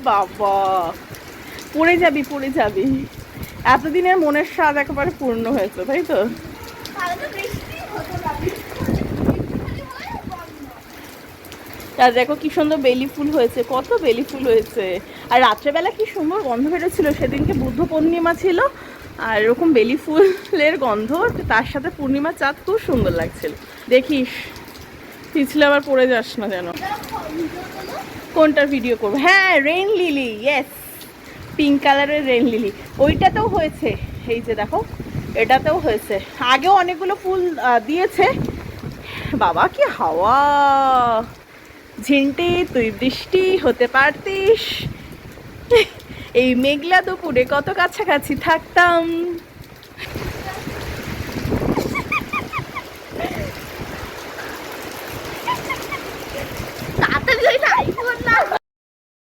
বাবা, পড়ে যাবি পড়ে যাবি। এতদিনের মনের স্বাদ একেবারে পূর্ণ হয়েছে, তাই তো? আর দেখো কি সুন্দর বেলি ফুল হয়েছে, কত বেলি ফুল হয়েছে। আর রাত্রেবেলা কি সুন্দর গন্ধ বেরোচ্ছিল, সেদিনকে বুদ্ধ পূর্ণিমা ছিল, আর এরকম বেলি ফুলের গন্ধ, তার সাথে পূর্ণিমার চাঁদ, খুব সুন্দর লাগছিল। দেখিস পিছলে আবার পড়ে যাস না যেন। কোনটার ভিডিও করবো? হ্যাঁ, রেইন লিলি, ইয়েস, পিঙ্ক কালারের রেইন লিলি, ওইটাতেও হয়েছে। এই যে দেখো, এটাতেও হয়েছে। আগেও অনেকগুলো ফুল দিয়েছে। বাবা কি হাওয়া! ঝিন্টি, তুই বৃষ্টি হতে পারতিস, এই মেঘলা দুপুরে কত কাছাকাছি থাকতাম।